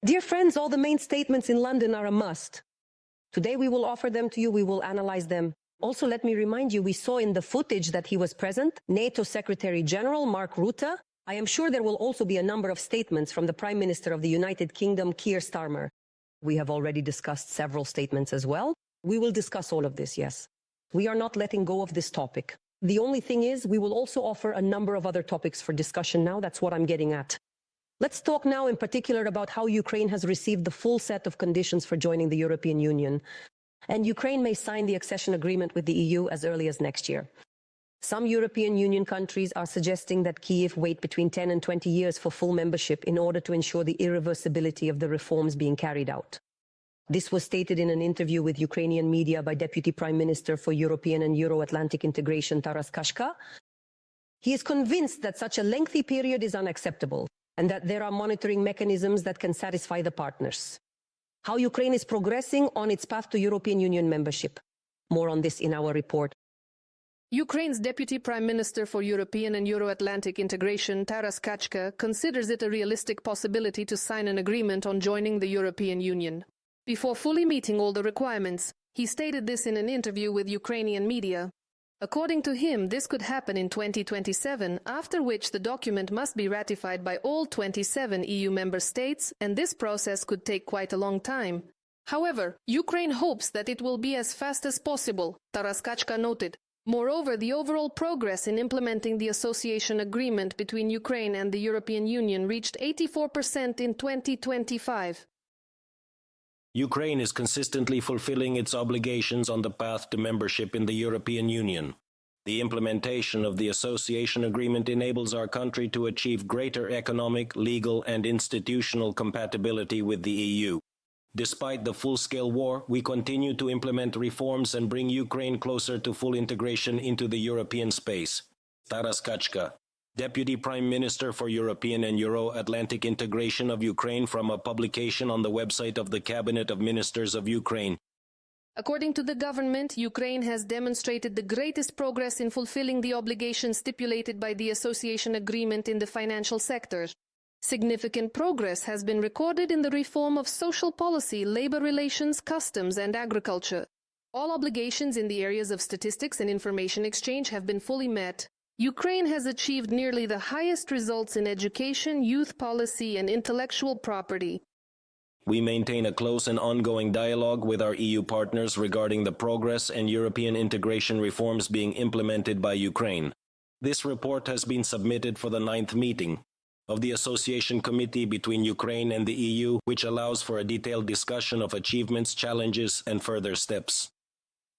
Dear friends, all the main statements in London are a must. Today we will offer them to you, we will analyze them. Also, let me remind you, we saw in the footage that he was present, NATO Secretary General Mark Rutte. I am sure there will also be a number of statements from the Prime Minister of the United Kingdom, Keir Starmer. We have already discussed several statements as well. We will discuss all of this, yes. We are not letting go of this topic. The only thing is, we will also offer a number of other topics for discussion now. That's what I'm getting at. Let's talk now in particular about how Ukraine has received the full set of conditions for joining the European Union. And Ukraine may sign the accession agreement with the EU as early as next year. Some European Union countries are suggesting that Kyiv wait between 10 and 20 years for full membership in order to ensure the irreversibility of the reforms being carried out. This was stated in an interview with Ukrainian media by Deputy Prime Minister for European and Euro-Atlantic Integration Taras Kashka. He is convinced that such a lengthy period is unacceptable, and that there are monitoring mechanisms that can satisfy the partners. How Ukraine is progressing on its path to European Union membership. More on this in our report. Ukraine's Deputy Prime Minister for European and Euro-Atlantic Integration, Taras Kashka, considers it a realistic possibility to sign an agreement on joining the European Union. Before fully meeting all the requirements, he stated this in an interview with Ukrainian media. According to him, this could happen in 2027, after which the document must be ratified by all 27 EU member states, and this process could take quite a long time. However, Ukraine hopes that it will be as fast as possible, Taras Kashka noted. Moreover, the overall progress in implementing the association agreement between Ukraine and the European Union reached 84% in 2025. Ukraine is consistently fulfilling its obligations on the path to membership in the European Union. The implementation of the association agreement enables our country to achieve greater economic, legal, and institutional compatibility with the EU. Despite the full-scale war, we continue to implement reforms and bring Ukraine closer to full integration into the European space. Taras Kashka, Deputy Prime Minister for European and Euro-Atlantic Integration of Ukraine, from a publication on the website of the Cabinet of Ministers of Ukraine. According to the government, Ukraine has demonstrated the greatest progress in fulfilling the obligations stipulated by the association agreement in the financial sector. Significant progress has been recorded in the reform of social policy, labor relations, customs, and agriculture. All obligations in the areas of statistics and information exchange have been fully met. Ukraine has achieved nearly the highest results in education, youth policy, and intellectual property. We maintain a close and ongoing dialogue with our EU partners regarding the progress and European integration reforms being implemented by Ukraine. This report has been submitted for the 9th meeting of the Association Committee between Ukraine and the EU, which allows for a detailed discussion of achievements, challenges, and further steps.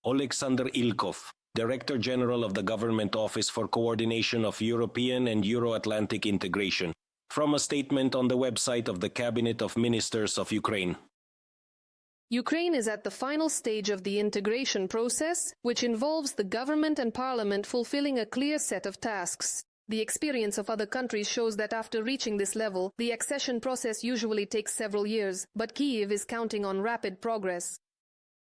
Alexander Ilkov, Director General of the Government Office for Coordination of European and Euro-Atlantic Integration, from a statement on the website of the Cabinet of Ministers of Ukraine. Ukraine is at the final stage of the integration process, which involves the government and parliament fulfilling a clear set of tasks. The experience of other countries shows that after reaching this level, the accession process usually takes several years, but Kyiv is counting on rapid progress.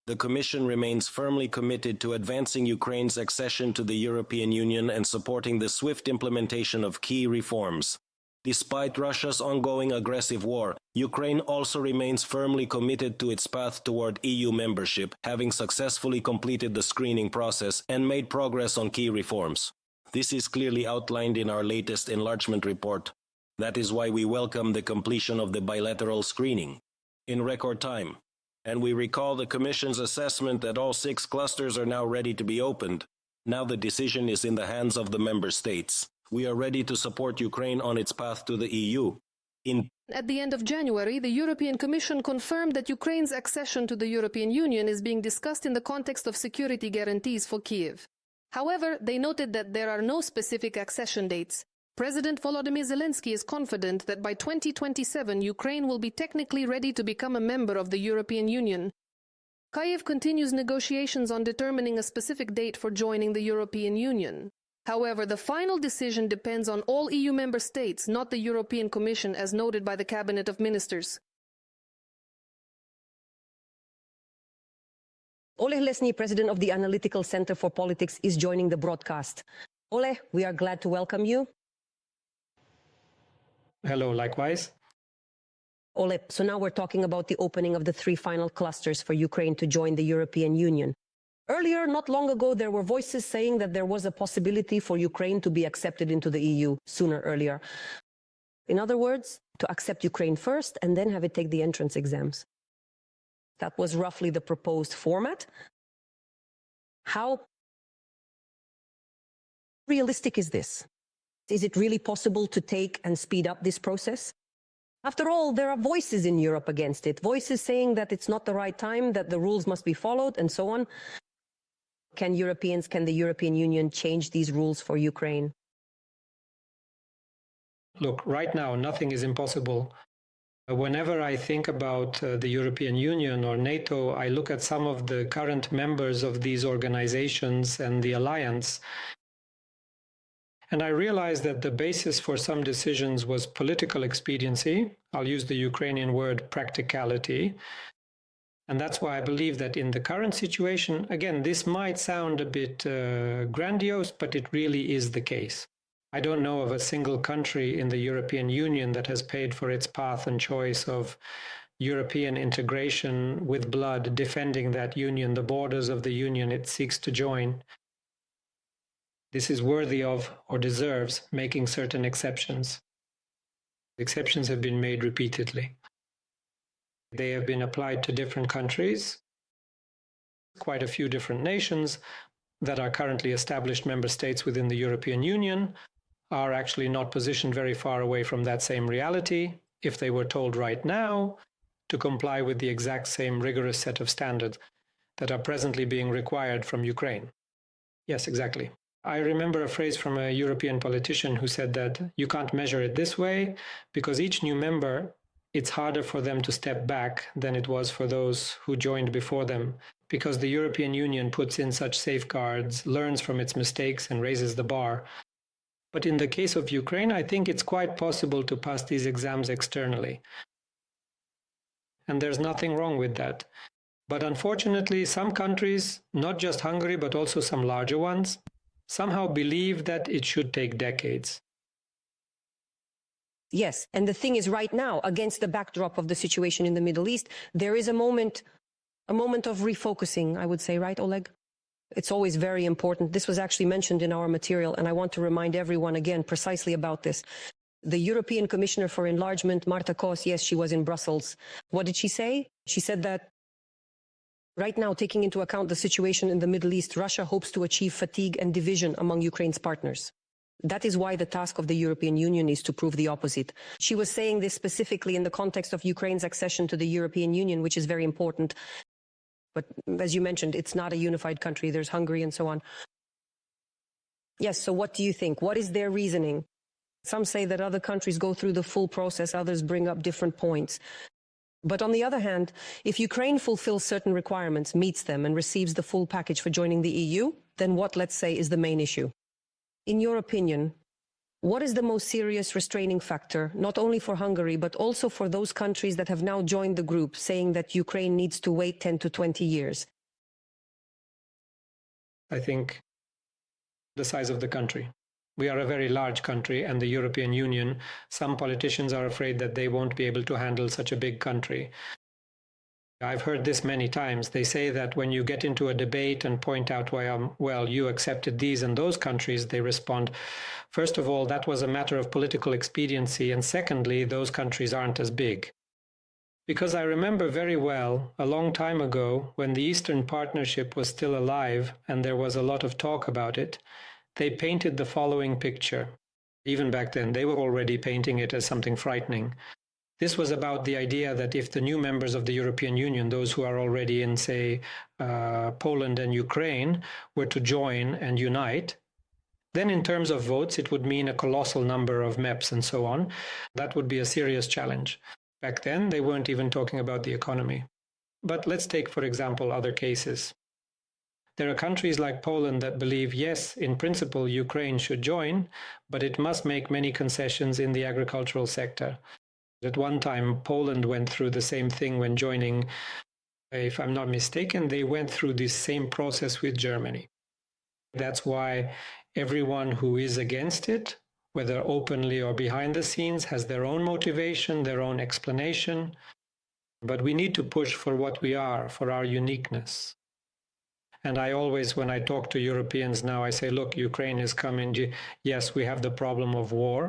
The Commission remains firmly committed to advancing Ukraine's accession to the European Union and supporting the swift implementation of key reforms. Despite Russia's ongoing aggressive war, Ukraine also remains firmly committed to its path toward EU membership, having successfully completed the screening process and made progress on key reforms. This is clearly outlined in our latest enlargement report. That is why we welcome the completion of the bilateral screening in record time. And we recall the Commission's assessment that all 6 clusters are now ready to be opened. Now the decision is in the hands of the member states. We are ready to support Ukraine on its path to the EU. At the end of January, the European Commission confirmed that Ukraine's accession to the European Union is being discussed in the context of security guarantees for Kyiv. However, they noted that there are no specific accession dates. President Volodymyr Zelensky is confident that by 2027 Ukraine will be technically ready to become a member of the European Union. Kyiv continues negotiations on determining a specific date for joining the European Union. However, the final decision depends on all EU member states, not the European Commission, as noted by the Cabinet of Ministers. Oleg Lesny, President of the Analytical Center for Politics, is joining the broadcast. Oleg, we are glad to welcome you. Hello, likewise. Ole, so now we're talking about the opening of the 3 final clusters for Ukraine to join the European Union. Earlier, not long ago, there were voices saying that there was a possibility for Ukraine to be accepted into the EU sooner earlier. In other words, to accept Ukraine first and then have it take the entrance exams. That was roughly the proposed format. How realistic is this? Is it really possible to take and speed up this process? After all, there are voices in Europe against it, voices saying that it's not the right time, that the rules must be followed, and so on. Can the European Union change these rules for Ukraine? Look, right now, nothing is impossible. Whenever I think about the European Union or NATO, I look at some of the current members of these organizations and the alliance, and I realized that the basis for some decisions was political expediency. I'll use the Ukrainian word practicality. And that's why I believe that in the current situation, again, this might sound a bit grandiose, but it really is the case. I don't know of a single country in the European Union that has paid for its path and choice of European integration with blood, defending that union, the borders of the union it seeks to join. This is worthy of or deserves making certain exceptions. Exceptions have been made repeatedly. They have been applied to different countries, quite a few different nations that are currently established member states within the European Union are actually not positioned very far away from that same reality if they were told right now to comply with the exact same rigorous set of standards that are presently being required from Ukraine. Yes, exactly. I remember a phrase from a European politician who said that you can't measure it this way because each new member, it's harder for them to step back than it was for those who joined before them, because the European Union puts in such safeguards, learns from its mistakes and raises the bar. But in the case of Ukraine, I think it's quite possible to pass these exams externally. And there's nothing wrong with that. But unfortunately, some countries, not just Hungary, but also some larger ones, somehow believe that it should take decades. Yes, and the thing is right now, against the backdrop of the situation in the Middle East, there is a moment of refocusing, I would say, right, Oleg? It's always very important. This was actually mentioned in our material, and I want to remind everyone again precisely about this. The European Commissioner for Enlargement, Marta Kos, yes, she was in Brussels. What did she say? She said that right now, taking into account the situation in the Middle East, Russia hopes to achieve fatigue and division among Ukraine's partners. That is why the task of the European Union is to prove the opposite. She was saying this specifically in the context of Ukraine's accession to the European Union, which is very important. But as you mentioned, it's not a unified country. There's Hungary and so on. Yes, so what do you think? What is their reasoning? Some say that other countries go through the full process, others bring up different points. But on the other hand, if Ukraine fulfills certain requirements, meets them, and receives the full package for joining the EU, then what, let's say, is the main issue? In your opinion, what is the most serious restraining factor, not only for Hungary, but also for those countries that have now joined the group, saying that Ukraine needs to wait 10 to 20 years? I think the size of the country. We are a very large country, and the European Union, some politicians are afraid that they won't be able to handle such a big country. I've heard this many times. They say that when you get into a debate and point out why, well, you accepted these and those countries, they respond, first of all, that was a matter of political expediency, and secondly, those countries aren't as big. Because I remember very well, a long time ago, when the Eastern Partnership was still alive and there was a lot of talk about it, they painted the following picture. Even back then, they were already painting it as something frightening. This was about the idea that if the new members of the European Union, those who are already in, say, Poland and Ukraine, were to join and unite, then in terms of votes, it would mean a colossal number of MEPs and so on. That would be a serious challenge. Back then, they weren't even talking about the economy. But let's take, for example, other cases. There are countries like Poland that believe, yes, in principle, Ukraine should join, but it must make many concessions in the agricultural sector. At one time, Poland went through the same thing when joining. If I'm not mistaken, they went through this same process with Germany. That's why everyone who is against it whether openly or behind the scenes, has their own motivation, their own explanation. But we need to push for what we are, for our uniqueness. And I always, when I talk to Europeans now, I say, look, Ukraine is coming. Yes, we have the problem of war,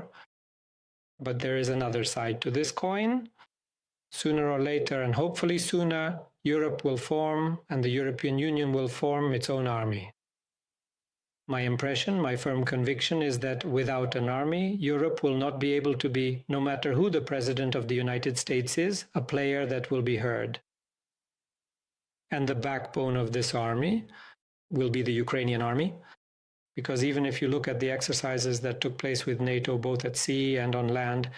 but there is another side to this coin. Sooner or later, and hopefully sooner, Europe will form and the European Union will form its own army. My impression, my firm conviction is that without an army, Europe will not be able to be, no matter who the president of the United States is, a player that will be heard. And the backbone of this army will be the Ukrainian army, because even if you look at the exercises that took place with NATO, both at sea and on land,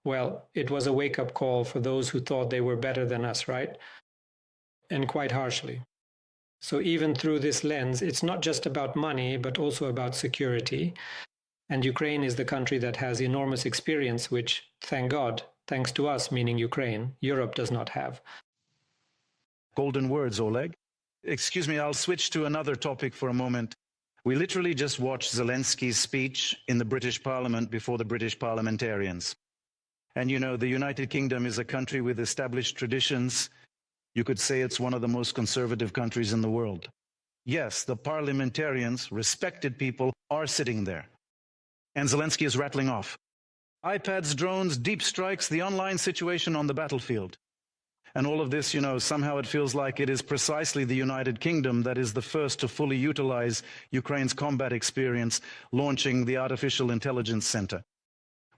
well, it was a wake-up call for those who thought they were better than us, right? And quite harshly. So even through this lens, it's not just about money, but also about security. And Ukraine is the country that has enormous experience, which, thank God, thanks to us, meaning Ukraine, Europe does not have. Golden words, Oleg. Excuse me, I'll switch to another topic for a moment. We literally just watched Zelensky's speech in the British Parliament before the British parliamentarians. And you know, the United Kingdom is a country with established traditions. You could say it's one of the most conservative countries in the world. Yes, the parliamentarians, respected people, are sitting there. And Zelensky is rattling off iPads, drones, deep strikes, the online situation on the battlefield. And all of this, you know, somehow it feels like it is precisely the United Kingdom that is the first to fully utilize Ukraine's combat experience, launching the Artificial Intelligence Center.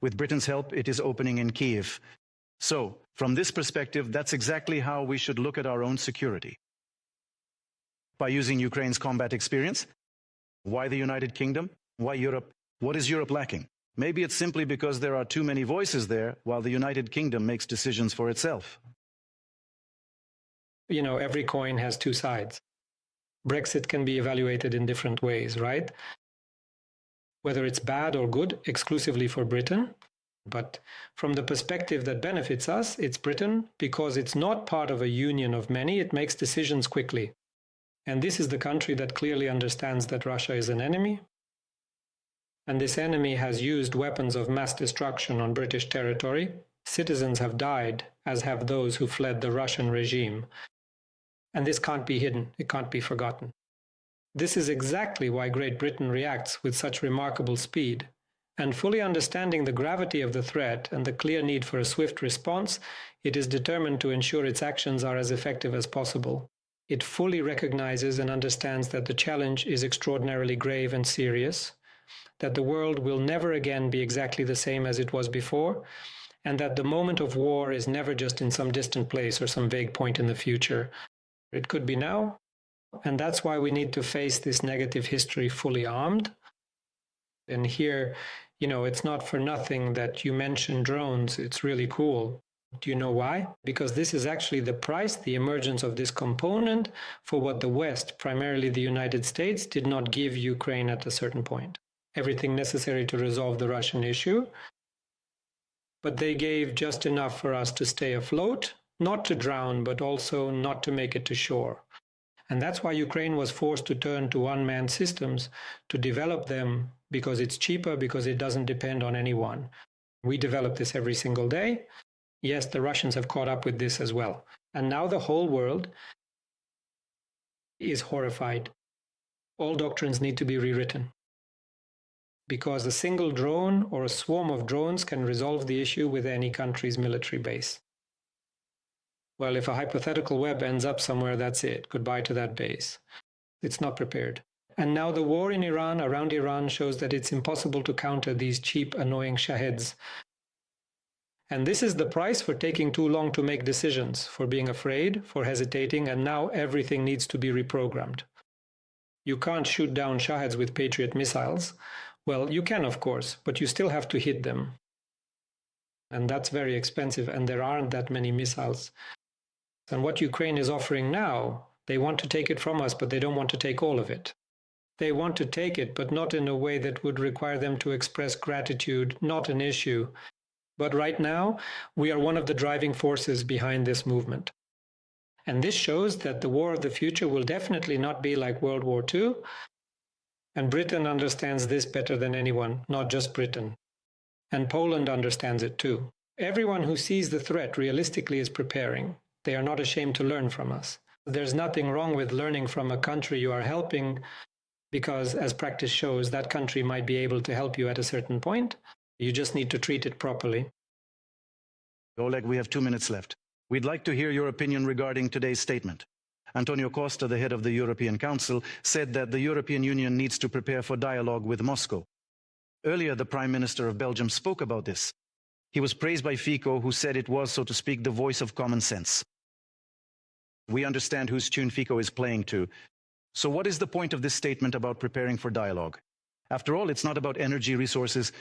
With Britain's help, it is opening in Kyiv. So, from this perspective, that's exactly how we should look at our own security. By using Ukraine's combat experience, why the United Kingdom? Why Europe? What is Europe lacking? Maybe it's simply because there are too many voices there, while the United Kingdom makes decisions for itself. You know, every coin has two sides. Brexit can be evaluated in different ways, right? Whether it's bad or good, exclusively for Britain. But from the perspective that benefits us, it's Britain, because it's not part of a union of many, it makes decisions quickly. And this is the country that clearly understands that Russia is an enemy. And this enemy has used weapons of mass destruction on British territory. Citizens have died, as have those who fled the Russian regime. And this can't be hidden, it can't be forgotten. This is exactly why Great Britain reacts with such remarkable speed. And fully understanding the gravity of the threat and the clear need for a swift response, it is determined to ensure its actions are as effective as possible. It fully recognizes and understands that the challenge is extraordinarily grave and serious, that the world will never again be exactly the same as it was before, and that the moment of war is never just in some distant place or some vague point in the future. It could be now, and that's why we need to face this negative history fully armed. And here, you know, it's not for nothing that you mentioned drones. It's really cool. Do you know why? Because this is actually the price, the emergence of this component for what the West, primarily the United States, did not give Ukraine at a certain point. Everything necessary to resolve the Russian issue. But they gave just enough for us to stay afloat, not to drown, but also not to make it to shore. And that's why Ukraine was forced to turn to unmanned systems to develop them, because it's cheaper, because it doesn't depend on anyone. We develop this every single day. Yes, the Russians have caught up with this as well. And now the whole world is horrified. All doctrines need to be rewritten, because a single drone or a swarm of drones can resolve the issue with any country's military base. Well, if a hypothetical web ends up somewhere, that's it. Goodbye to that base. It's not prepared. And now the war in Iran, around Iran, shows that it's impossible to counter these cheap, annoying Shaheds. And this is the price for taking too long to make decisions, for being afraid, for hesitating, and now everything needs to be reprogrammed. You can't shoot down Shaheds with Patriot missiles. Well, you can, of course, but you still have to hit them. And that's very expensive, and there aren't that many missiles. And what Ukraine is offering now, they want to take it from us, but they don't want to take all of it. They want to take it, but not in a way that would require them to express gratitude, not an issue. But right now, we are one of the driving forces behind this movement. And this shows that the war of the future will definitely not be like World War II. And Britain understands this better than anyone, not just Britain. and Poland understands it too. Everyone who sees the threat realistically is preparing. They are not ashamed to learn from us. There's nothing wrong with learning from a country you are helping, because as practice shows, that country might be able to help you at a certain point. You just need to treat it properly. Oleg, we have 2 minutes left. We'd like to hear your opinion regarding today's statement. Antonio Costa, the head of the European Council, said that the European Union needs to prepare for dialogue with Moscow. Earlier, the Prime Minister of Belgium spoke about this. He was praised by Fico, who said it was, so to speak, the voice of common sense. We understand whose tune Fico is playing to. So what is the point of this statement about preparing for dialogue? After all, it's not about energy resources.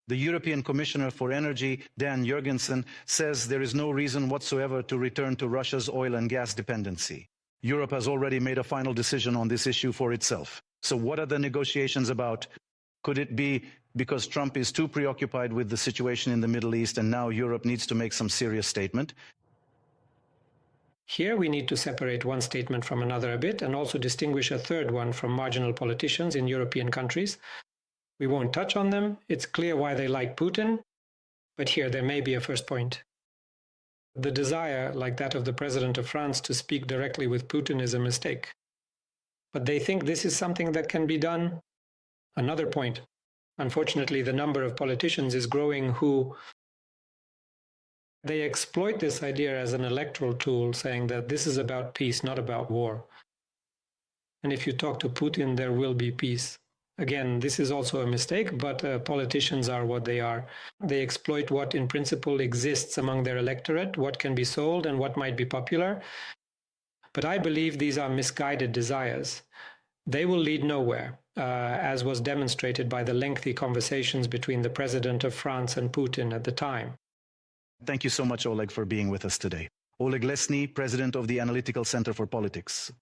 The European Commissioner for Energy, Dan Jurgensen, says there is no reason whatsoever to return to Russia's oil and gas dependency. Europe has already made a final decision on this issue for itself. So what are the negotiations about? Could it be because Trump is too preoccupied with the situation in the Middle East and now Europe needs to make some serious statement? Here we need to separate one statement from another a bit and also distinguish a third one from marginal politicians in European countries. We won't touch on them. It's clear why they like Putin. But here there may be a first point. The desire, like that of the President of France, to speak directly with Putin is a mistake. But they think this is something that can be done. Another point. Unfortunately, the number of politicians is growing who they exploit this idea as an electoral tool, saying that this is about peace, not about war. And if you talk to Putin, there will be peace. Again, this is also a mistake, but politicians are what they are. They exploit what in principle exists among their electorate, what can be sold and what might be popular. But I believe these are misguided desires. They will lead nowhere, as was demonstrated by the lengthy conversations between the President of France and Putin at the time. Thank you so much, Oleg, for being with us today. Oleg Lesny, President of the Analytical Center for Politics.